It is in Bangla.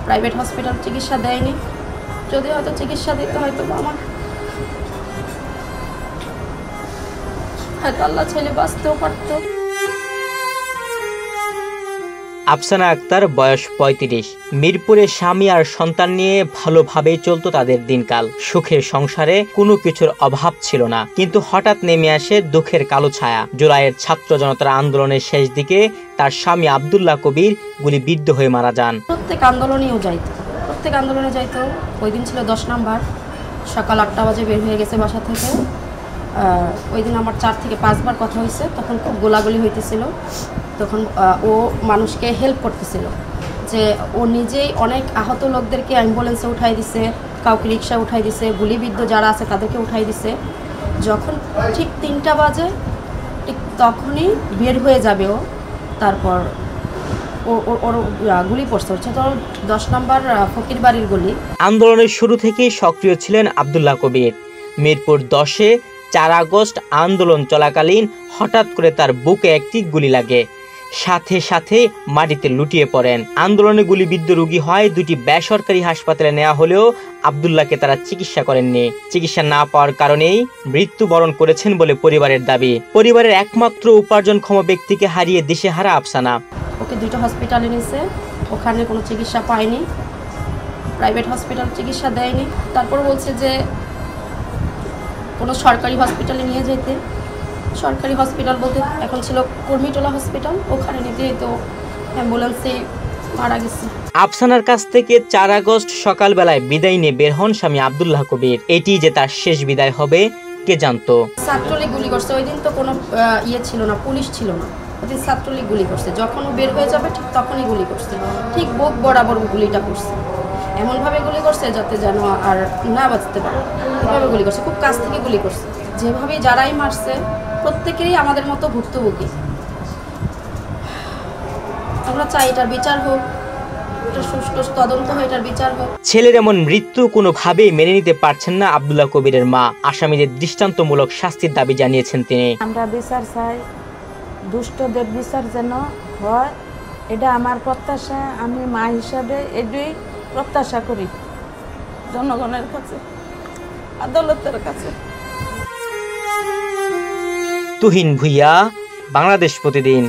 প্রাইভেট হসপিটাল চিকিৎসা দেয়নি। যদি হয়তো চিকিৎসা দিতে হয়তো আমার হয়তো আল্লাহ ছেলে বাঁচতেও পারত। আফসানা আক্তার বয়স ৩৫। মিরপুরে স্বামী আর সন্তান নিয়ে ভালোভাবেই চলতো তাদের দিনকাল। সুখের সংসারে কোনো কিছুর অভাব ছিল না, কিন্তু হঠাৎ নেমে আসে দুঃখের কালো ছায়া। জুলাইয়ের ছাত্র জনতার আন্দোলনের শেষ দিকে তার স্বামী আব্দুল্লাহ কবির গুলিবিদ্ধ হয়ে মারা যান। প্রত্যেক আন্দোলনে যাইতো। ওই দিন ছিল 10 নাম্বার। সকাল 8টা বাজে বের হয়ে গেছে বাসা থেকে। ওই দিন আমার 4 থেকে 5 বার কথা হয়েছে। তখন খুব গোলাগুলি হইতেছিল। তখন ও মানুষকে হেল্প করতেছিল, যে ও নিজেই অনেক আহত লোকদেরকে অ্যাম্বুলেন্সে উঠাই দিছে, কাউকে রিক্সা উঠাই দিছে, গুলিবিদ্ধ যারা আছে তাদেরকে উঠাই দিছে। যখন ঠিক 3টা বাজে ঠিক তখনই বের হয়ে যাবে ও। তারপর ওর গুলি পড়ছে, হচ্ছে তো 10 নম্বর ফকির বাড়ির গুলি। আন্দোলনের শুরু থেকেই সক্রিয় ছিলেন আব্দুল্লাহ কবির। মিরপুর 10-এ 4 আগস্ট আন্দোলন চলাকালীন হঠাৎ করে তার বুকে একটি গুলি লাগে, সাথে সাথে মাটিতে লুটিয়ে পড়েন। আন্দোলনে গুলিবিদ্ধ রোগী হয় 2টি বেসরকারি হাসপাতালে নেওয়া হলেও আব্দুল্লাহকে তারা চিকিৎসা করেননি। চিকিৎসা না পাওয়ার কারণেই মৃত্যুবরণ করেছেন বলে পরিবারের দাবি। পরিবারের একমাত্র উপার্জনক্ষম ব্যক্তিকে হারিয়ে দিশেহারা আফসানা। ওকে 2টা হসপিটালে নিয়েছে, ওখানে কোনো চিকিৎসা পায়নি। প্রাইভেট হসপিটাল চিকিৎসা দেয়নি। তারপর বলছে যে কোনো সরকারি হসপিটালে নিয়ে যেতে। সরকারি হসপিটাল বলতে এখন ছিল কর্মীটোলা হসপিটাল, ওখানে নিতেই তো অ্যাম্বুলেন্সে মারা গেছে। আফসানার কাছ থেকে 4 আগস্ট সকালবেলায় বিদায় নিয়ে বের হন স্বামী আব্দুল্লাহ কবির। এটি যে তার শেষ বিদায় হবে কে জানতো। ছাত্রলীগ গুলি করছে। ওই দিন তো কোনো ছিল না, পুলিশ ছিল না। ওই দিন ছাত্রলীগ গুলি করছে। যখন ও বের হয়ে যাবে ঠিক তখনই গুলি করছে, ঠিক বুক বরাবর গুলিটা করছে। এমনভাবে গুলি করছে যাতে যেন আর না বাঁচতে পারে, এভাবে গুলি করছে। খুব কাছ থেকে গুলি করছে। যেভাবে যারাই মারছে প্রত্যেকেরই আমাদের মতো ভুক্তভোগী। আমরা চাই এটার বিচার হোক, সুষ্ঠু তদন্ত হয়, এটার বিচার হোক। ছেলের এমন মৃত্যু কোনোভাবেই মেনে নিতে পারছেন না আব্দুল্লাহ কবিরের মা। আসামিদের দৃষ্টান্তমূলক শাস্তির দাবি জানিয়েছেন তিনি। আমরা বিচার চাই, দুষ্টদের বিচার যেন হয়, এটা আমার প্রত্যাশা। আমি মা হিসাবে এটাই প্রত্যাশা করি জনগণের কাছে, আদালতের কাছে। তুহিন ভুইয়া, বাংলাদেশ প্রতিদিন।